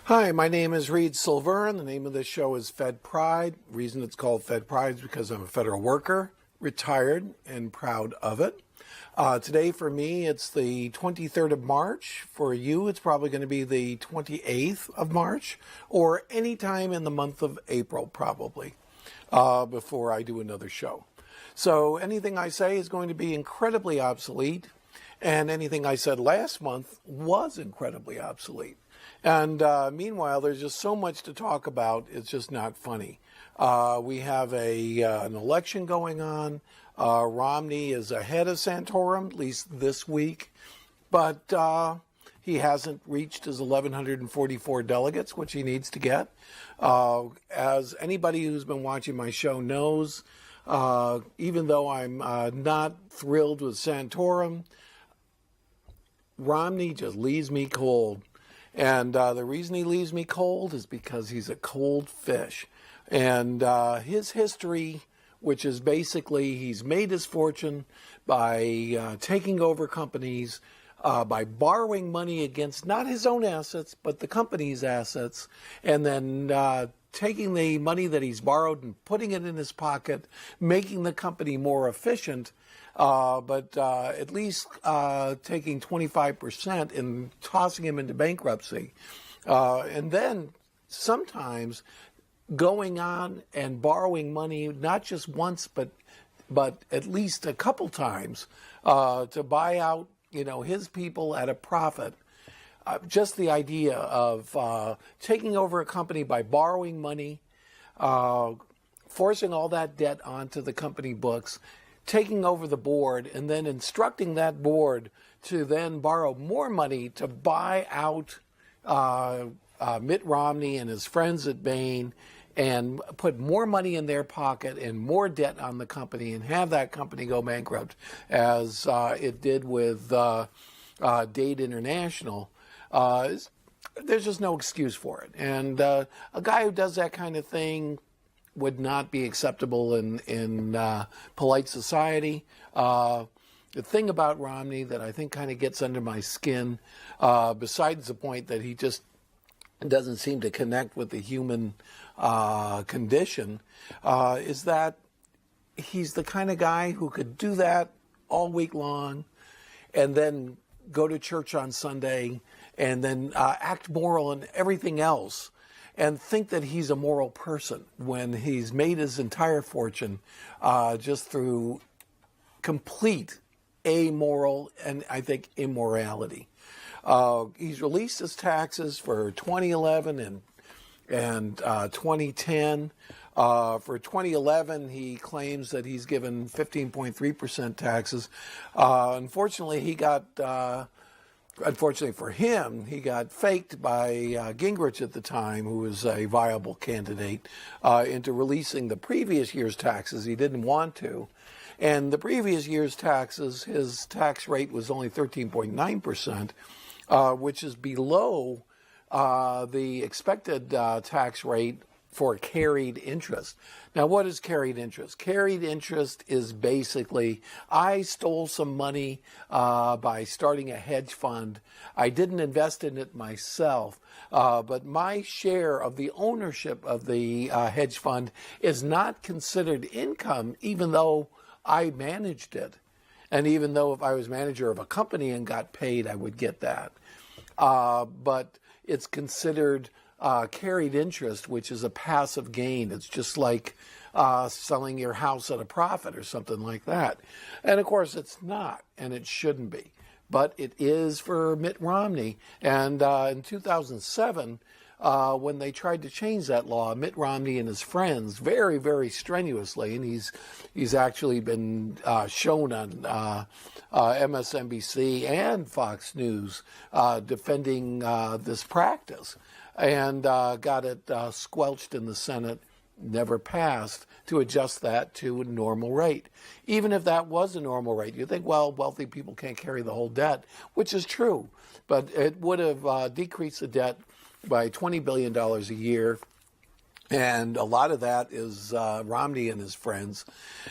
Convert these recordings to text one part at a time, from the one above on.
Hi, my name is Reed Silver, and the name of this show is Fed Pride. The reason it's called Fed Pride is because I'm a federal worker, retired, and proud of it. Today for me, it's the 23rd of March. For you, it's probably going to be the 28th of March, or any time in the month of April, probably, before I do another show. So anything I say is going to be incredibly obsolete, and anything I said last month was incredibly obsolete. And meanwhile, there's just so much to talk about, it's just not funny. We have an election going on. Romney is ahead of Santorum, at least this week. But he hasn't reached his 1,144 delegates, which he needs to get. As anybody who's been watching my show knows, even though I'm not thrilled with Santorum, Romney just leaves me cold. And the reason he leaves me cold is because he's a cold fish. And his history, which is basically he's made his fortune by taking over companies, by borrowing money against not his own assets, but the company's assets, and then taking the money that he's borrowed and putting it in his pocket, making the company more efficient, but at least taking 25% and tossing him into bankruptcy. And then sometimes going on and borrowing money, not just once, but at least a couple times to buy out, his people at a profit. Just the idea of taking over a company by borrowing money, forcing all that debt onto the company books, taking over the board, and then instructing that board to then borrow more money to buy out Mitt Romney and his friends at Bain and put more money in their pocket and more debt on the company and have that company go bankrupt, as it did with Dade International. There's just no excuse for it. And a guy who does that kind of thing would not be acceptable in polite society. The thing about Romney that I think kind of gets under my skin, besides the point that he just doesn't seem to connect with the human condition, is that he's the kind of guy who could do that all week long and then go to church on Sunday and then act moral and everything else and think that he's a moral person when he's made his entire fortune just through complete amoral and, I think, immorality. He's released his taxes for 2011 and 2010. For 2011, he claims that he's given 15.3% taxes. Unfortunately for him, he got faked by Gingrich at the time, who was a viable candidate, into releasing the previous year's taxes. He didn't want to. And the previous year's taxes, his tax rate was only 13.9%, which is below the expected tax rate for carried interest. Now, what is carried interest? Carried interest is basically, I stole some money by starting a hedge fund. I didn't invest in it myself, but my share of the ownership of the hedge fund is not considered income, even though I managed it. And even though if I was manager of a company and got paid, I would get that. But it's considered carried interest, which is a passive gain. It's just like selling your house at a profit or something like that. And of course, it's not, and it shouldn't be. But it is for Mitt Romney. And in 2007, when they tried to change that law, Mitt Romney and his friends very, very strenuously, and he's actually been shown on MSNBC and Fox News defending this practice, and got it squelched in the Senate, never passed, to adjust that to a normal rate. Even if that was a normal rate, you think, well, wealthy people can't carry the whole debt, which is true, but it would have decreased the debt by $20 billion a year. And a lot of that is Romney and his friends.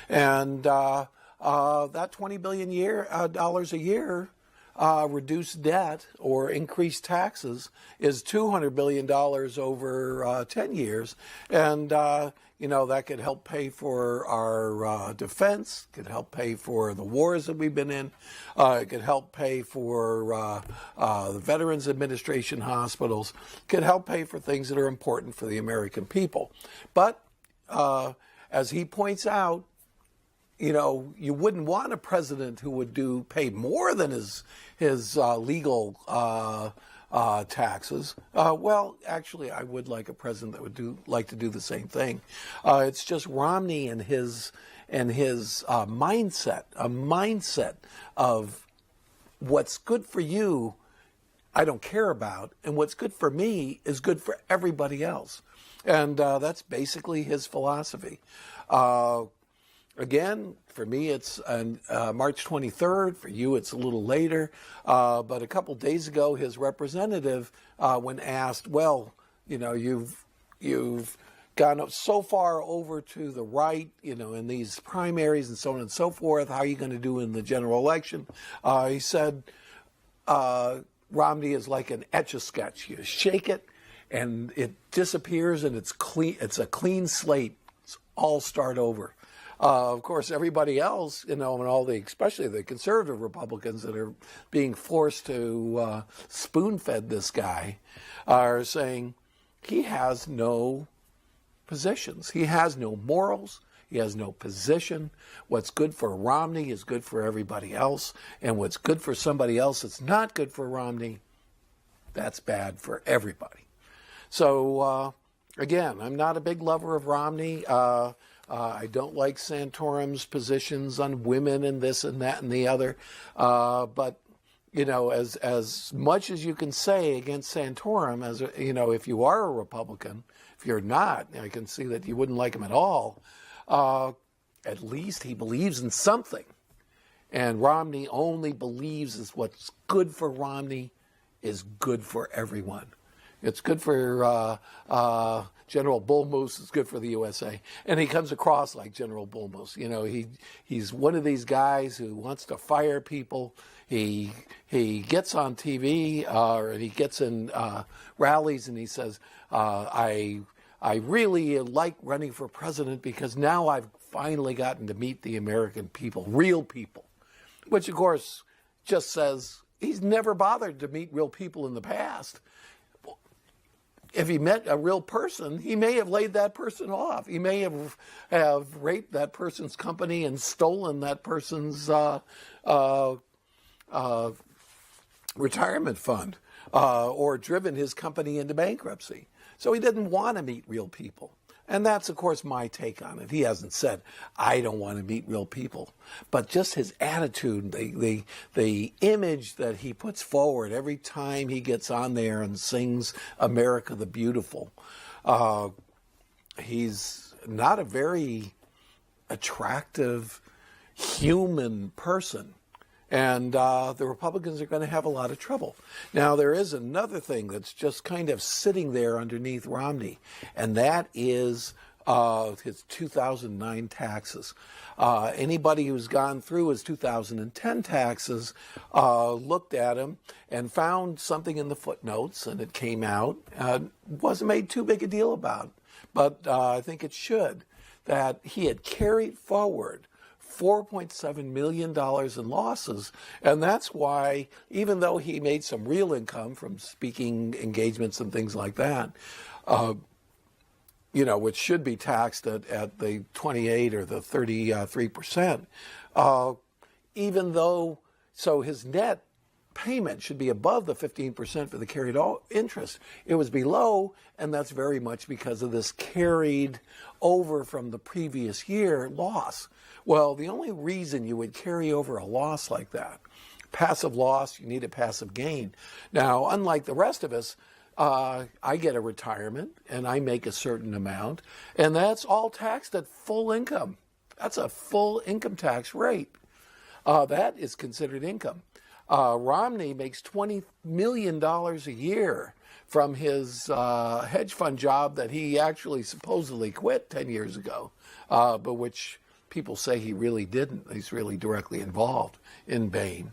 And that $20 billion dollars a year reduce debt or increase taxes is $200 billion over 10 years. And, that could help pay for our defense, could help pay for the wars that we've been in, it could help pay for the Veterans Administration hospitals, could help pay for things that are important for the American people. But as he points out, you wouldn't want a president who would pay more than his legal taxes. Well, actually, I would like a president that would like to do the same thing. It's just Romney and his mindset, a mindset of what's good for you, I don't care about, and what's good for me is good for everybody else. And that's basically his philosophy. Again, for me, it's on March 23rd. For you, it's a little later. But a couple days ago, his representative, when asked, well, you've gone up so far over to the right, in these primaries and so on and so forth, how are you going to do in the general election? He said, Romney is like an Etch-a-Sketch. You shake it, and it disappears, and it's clean. It's a clean slate. It's all start over. Of course, everybody else, and especially the conservative Republicans that are being forced to spoon-fed this guy, are saying he has no positions. He has no morals. He has no position. What's good for Romney is good for everybody else, and what's good for somebody else that's not good for Romney, that's bad for everybody. So, again, I'm not a big lover of Romney. I don't like Santorum's positions on women and this and that and the other. But, as much as you can say against Santorum, if you are a Republican, if you're not, I can see that you wouldn't like him at all. At least he believes in something. And Romney only believes is what's good for Romney is good for everyone. It's good for General Bull Moose. It's good for the USA. And he comes across like General Bull Moose. He's one of these guys who wants to fire people. He gets on TV or he gets in rallies and he says, I really like running for president because now I've finally gotten to meet the American people, real people. Which, of course, just says he's never bothered to meet real people in the past. If he met a real person, he may have laid that person off. He may have raped that person's company and stolen that person's retirement fund or driven his company into bankruptcy. So he didn't want to meet real people. And that's, of course, my take on it. He hasn't said, I don't want to meet real people. But just his attitude, the image that he puts forward every time he gets on there and sings America the Beautiful, he's not a very attractive human person. And the Republicans are going to have a lot of trouble. Now, there is another thing that's just kind of sitting there underneath Romney, and that is his 2009 taxes. Anybody who's gone through his 2010 taxes looked at him and found something in the footnotes, and it came out. Wasn't made too big a deal about, but I think it should, that he had carried forward $4.7 million in losses. And that's why, even though he made some real income from speaking engagements and things like that, which should be taxed at the 28 or the 33%, even though, so his net payment should be above the 15% for the carried interest. It was below, and that's very much because of this carried over from the previous year loss. Well, the only reason you would carry over a loss like that, passive loss, you need a passive gain. Now, unlike the rest of us, I get a retirement and I make a certain amount, and that's all taxed at full income. That's a full income tax rate. That is considered income. Romney makes $20 million a year from his hedge fund job that he actually supposedly quit 10 years ago, but which people say he really didn't. He's really directly involved in Bain.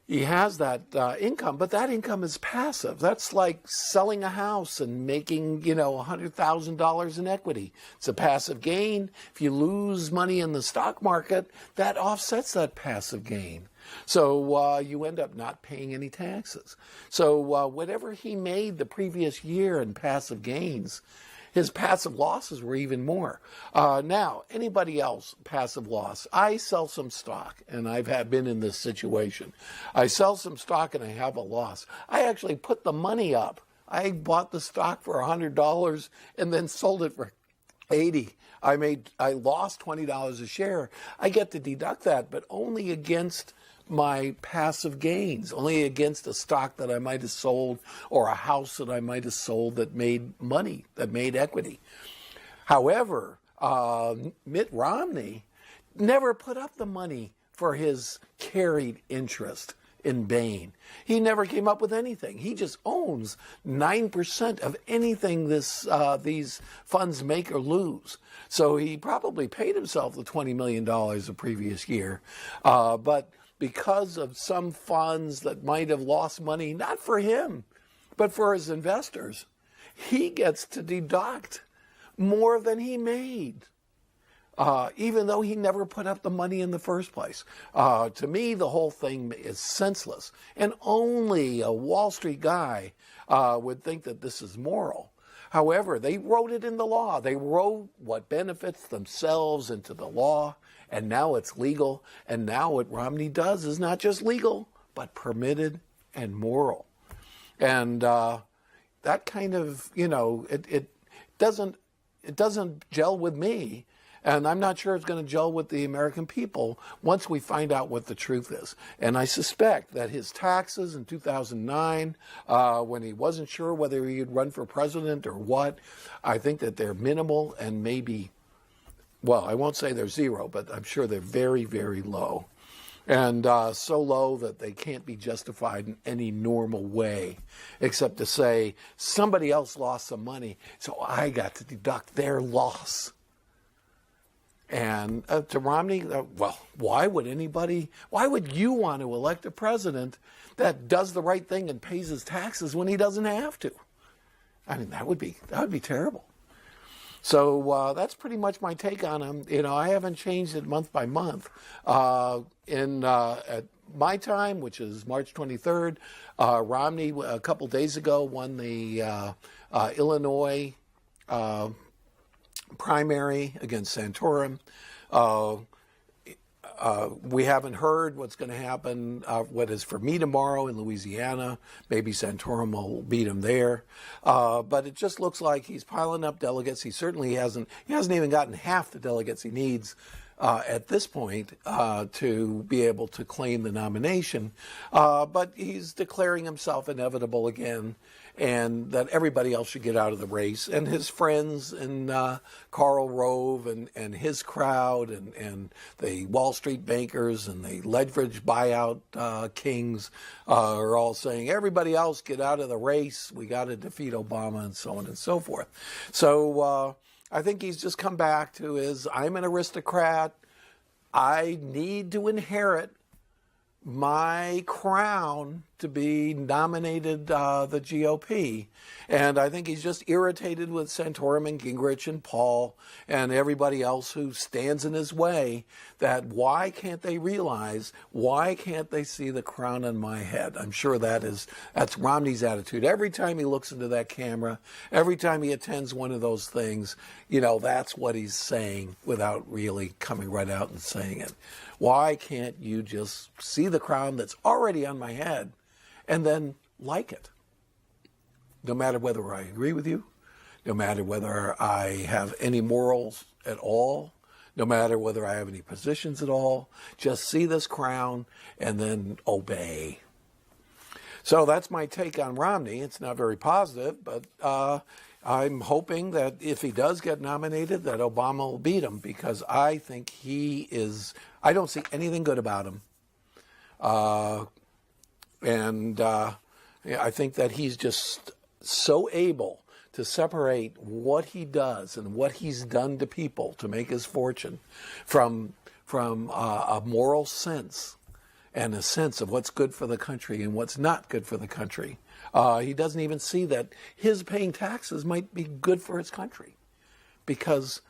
he has that income, but that income is passive. That's like selling a house and making, $100,000 in equity. It's a passive gain. If you lose money in the stock market, that offsets that passive gain. So you end up not paying any taxes. So whatever he made the previous year in passive gains, his passive losses were even more. Now, anybody else, passive loss. I sell some stock, and I've been in this situation. I sell some stock and I have a loss. I actually put the money up. I bought the stock for $100 and then sold it for $80. I lost $20 a share. I get to deduct that, but only against my passive gains, only against a stock that I might have sold or a house that I might have sold that made money, that made equity. However, Mitt Romney never put up the money for his carried interest in Bain. He never came up with anything. He just owns 9% of anything these funds make or lose. So he probably paid himself the $20 million the previous year, but because of some funds that might have lost money, not for him, but for his investors, he gets to deduct more than he made, even though he never put up the money in the first place. To me, the whole thing is senseless, and only a Wall Street guy would think that this is moral. However, they wrote it in the law. They wrote what benefits themselves into the law, and now it's legal. And now what Romney does is not just legal, but permitted and moral. And that kind of, it doesn't gel with me. And I'm not sure it's going to gel with the American people once we find out what the truth is. And I suspect that his taxes in 2009, when he wasn't sure whether he'd run for president or what, I think that they're minimal and maybe, well, I won't say they're zero, but I'm sure they're very, very low. And so low that they can't be justified in any normal way, except to say somebody else lost some money, so I got to deduct their loss. And to Romney, well, why would you want to elect a president that does the right thing and pays his taxes when he doesn't have to? I mean, that would be terrible. So that's pretty much my take on him. I haven't changed it month by month. At my time, which is March 23rd, Romney a couple days ago won the Illinois primary against Santorum. We haven't heard what's going to happen, what is for me tomorrow in Louisiana. Maybe Santorum will beat him there. But it just looks like he's piling up delegates. He certainly hasn't even gotten half the delegates he needs at this point to be able to claim the nomination. But he's declaring himself inevitable again, and that everybody else should get out of the race. And his friends and Karl Rove and his crowd and the Wall Street bankers and the leverage buyout kings are all saying, everybody else get out of the race. We got to defeat Obama, and so on and so forth. So I think he's just come back to his, I'm an aristocrat. I need to inherit my crown to be nominated the GOP. And I think he's just irritated with Santorum and Gingrich and Paul and everybody else who stands in his way, that why can't they realize, why can't they see the crown on my head? I'm sure that's Romney's attitude. Every time he looks into that camera, every time he attends one of those things, that's what he's saying without really coming right out and saying it. Why can't you just see the crown that's already on my head and then like it? No matter whether I agree with you, no matter whether I have any morals at all, no matter whether I have any positions at all, just see this crown and then obey. So that's my take on Romney. It's not very positive, but I'm hoping that if he does get nominated, that Obama will beat him, because I think I don't see anything good about him. I think that he's just so able to separate what he does and what he's done to people to make his fortune from a moral sense. and a sense of what's good for the country and what's not good for the country. He doesn't even see that his paying taxes might be good for his country, because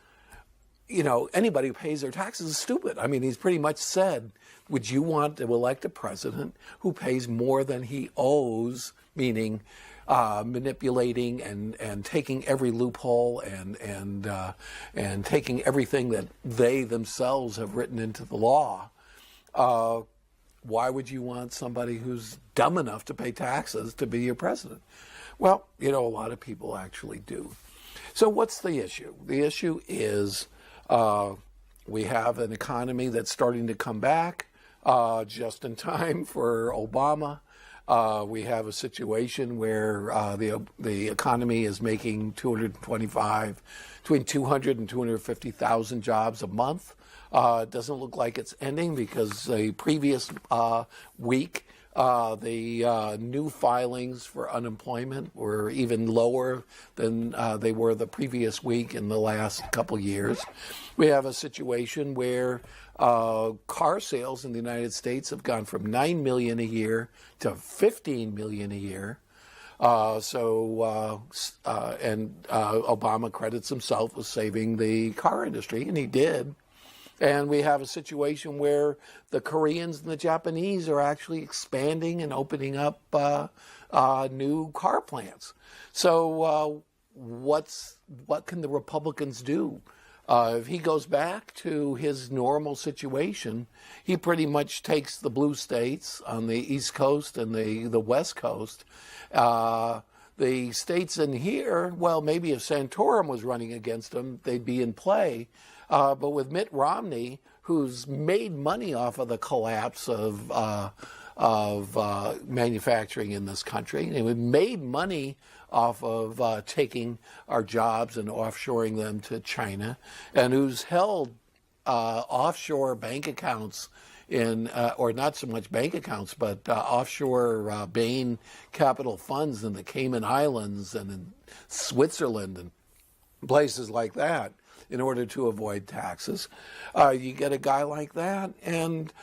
anybody who pays their taxes is stupid. I mean, he's pretty much said, would you want to elect a president who pays more than he owes, meaning manipulating and taking every loophole and taking everything that they themselves have written into the law? Why would you want somebody who's dumb enough to pay taxes to be your president? Well, a lot of people actually do. So what's the issue? The issue is we have an economy that's starting to come back just in time for Obama. We have a situation where the economy is making between 200 and 250,000 jobs a month. It doesn't look like it's ending, because the previous week, the new filings for unemployment were even lower than they were the previous week in the last couple years. We have a situation where car sales in the United States have gone from 9 million a year to 15 million a year. Obama credits himself with saving the car industry, and he did. And we have a situation where the Koreans and the Japanese are actually expanding and opening up new car plants. So what can the Republicans do? If he goes back to his normal situation, he pretty much takes the blue states on the East Coast and the West Coast. The states in here, well, maybe if Santorum was running against him, they'd be in play. But with Mitt Romney, who's made money off of the collapse of manufacturing in this country, and he made money off of taking our jobs and offshoring them to China, and who's held offshore bank accounts or not so much bank accounts, but offshore Bain capital funds in the Cayman Islands and in Switzerland and places like that, in order to avoid taxes. You get a guy like that, and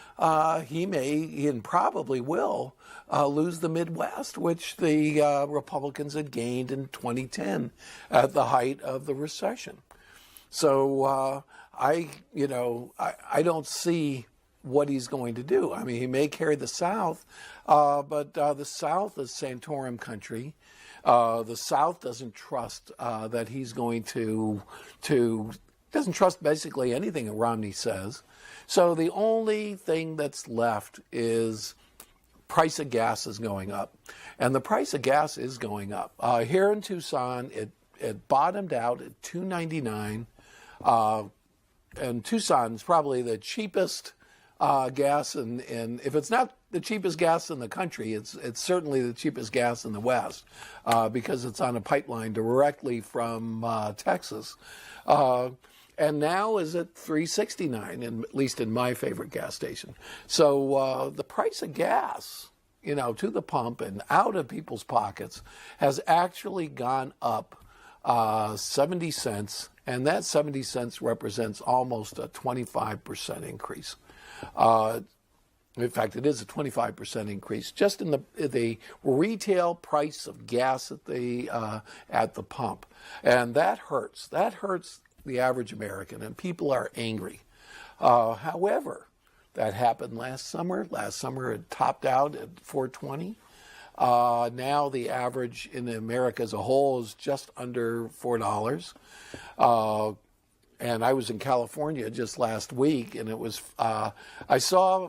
he may and probably will lose the Midwest, which the Republicans had gained in 2010 at the height of the recession. So I don't see what he's going to do. I mean, he may carry the South, but the South is Santorum country. The South doesn't trust that he's going to doesn't trust basically anything that Romney says. So the only thing that's left is price of gas is going up. And the price of gas is going up. Here in Tucson, it bottomed out at $2.99. And Tucson is probably the cheapest gas, and if it's not the cheapest gas in the country, it's certainly the cheapest gas in the West, because it's on a pipeline directly from Texas, and now is at $3.69, at least in my favorite gas station. So the price of gas, to the pump and out of people's pockets, has actually gone up 70 cents, and that 70 cents represents almost a 25% increase. In fact, it is a 25% increase just in the retail price of gas at the pump, and that hurts. That hurts the average American, and people are angry. However, that happened last summer. Last summer it topped out at $4.20. Now the average in America as a whole is just under $4. And I was in California just last week, and it was I saw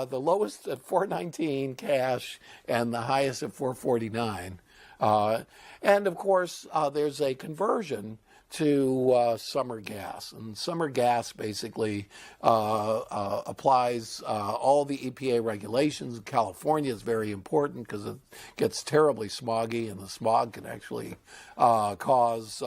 the lowest at $4.19 cash and the highest at $4.49. And of course, there's a conversion to summer gas, and summer gas basically applies all the EPA regulations. California is very important because it gets terribly smoggy, and the smog can actually cause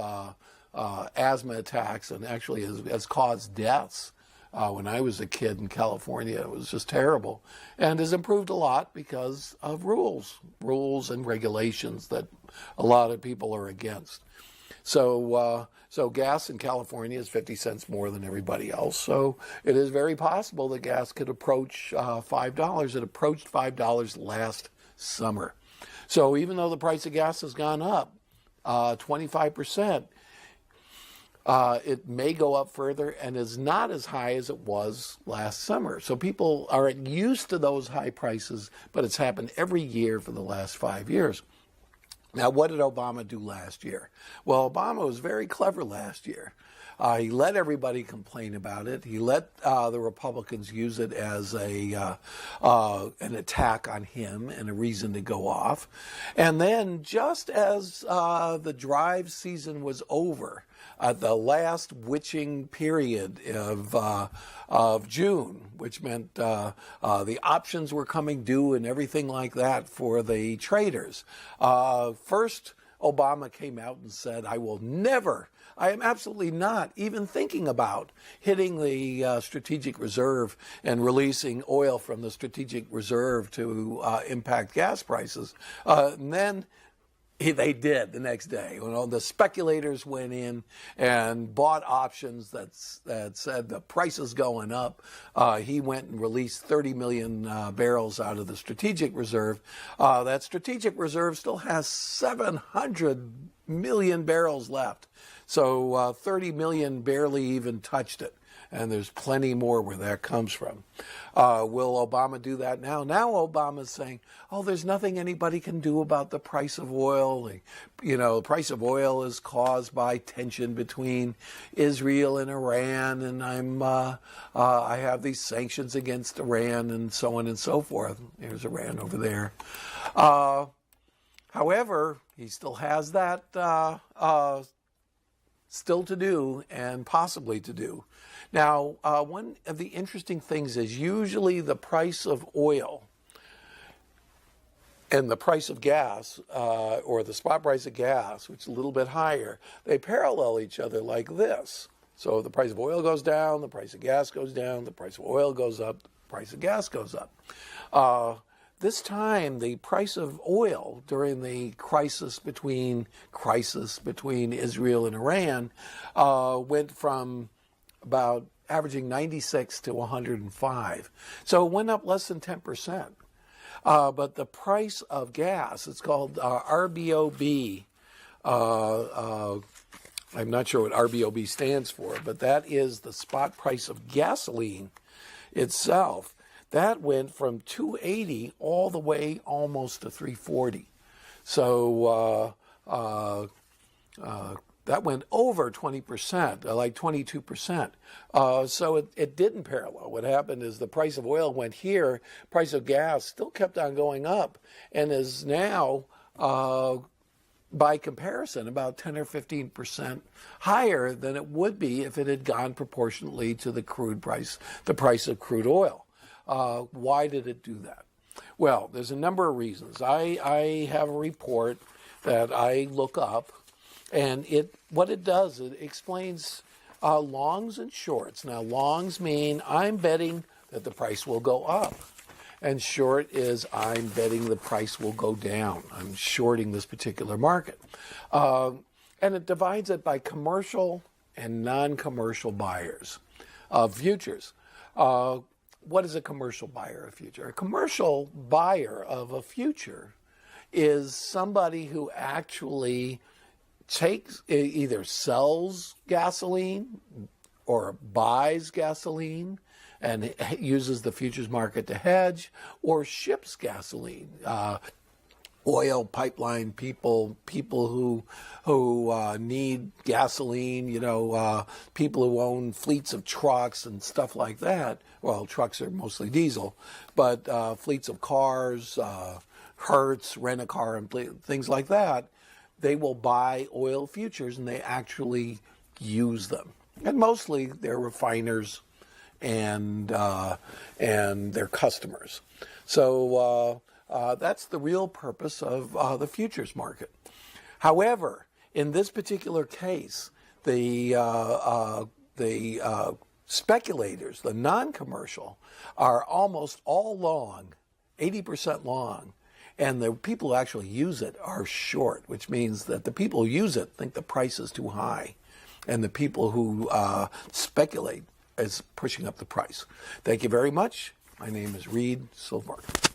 asthma attacks, and actually has caused deaths. When I was a kid in California, it was just terrible, and has improved a lot because of rules and regulations that a lot of people are against. So gas in California is 50 cents more than everybody else. So it is very possible that gas could approach $5. It approached $5 last summer. So even though the price of gas has gone up 25%, it may go up further and is not as high as it was last summer. So people are used to those high prices, but it's happened every year for the last 5 years. Now, what did Obama do last year? Well, Obama was very clever last year. He let everybody complain about it. He let the Republicans use it as an attack on him and a reason to go off. And then just as the drive season was over, the last witching period of June, which meant the options were coming due and everything like that for the traders. First, Obama came out and said, I am absolutely not even thinking about hitting the strategic reserve and releasing oil from the strategic reserve to impact gas prices. And then they did the next day. You know, the speculators went in and bought options that said the price is going up. He went and released 30 million barrels out of the strategic reserve. That strategic reserve still has 700 million barrels left. So 30 million barely even touched it. And there's plenty more where that comes from. Will Obama do that now? Now Obama's saying, there's nothing anybody can do about the price of oil. The price of oil is caused by tension between Israel and Iran, and I have these sanctions against Iran and so on and so forth. There's Iran over there. However, he still has that still to do and possibly to do. Now, one of the interesting things is usually the price of oil and the price of gas, or the spot price of gas, which is a little bit higher, they parallel each other like this. So the price of oil goes down, the price of gas goes down, the price of oil goes up, the price of gas goes up. This time, the price of oil during the crisis between Israel and Iran went from about averaging 96 to 105. So it went up less than 10%. But the price of gas, it's called RBOB. I'm not sure what RBOB stands for, but that is the spot price of gasoline itself. That went from 280 all the way almost to 340. So that went over 20%, like 22%. So it didn't parallel. What happened is the price of oil went here, price of gas still kept on going up, and is now, by comparison, about 10 or 15% higher than it would be if it had gone proportionately to the crude price, the price of crude oil. Why did it do that? Well, there's a number of reasons. I have a report that I look up, and what it does, it explains longs and shorts. Now, longs mean I'm betting that the price will go up, and short is I'm betting the price will go down. I'm shorting this particular market. And it divides it by commercial and non-commercial buyers of futures. What is a commercial buyer of a future? A commercial buyer of a future is somebody who actually either sells gasoline or buys gasoline and uses the futures market to hedge, or ships gasoline. Oil pipeline people who need gasoline, people who own fleets of trucks and stuff like that. Well, trucks are mostly diesel, but fleets of cars, Hertz, rent-a-car, and things like that, they will buy oil futures and they actually use them. And mostly they're refiners and their customers. So that's the real purpose of the futures market. However, in this particular case, the speculators, the non-commercial, are almost all long, 80% long, And the people who actually use it are short, which means that the people who use it think the price is too high. And the people who speculate is pushing up the price. Thank you very much. My name is Reed Silvermark.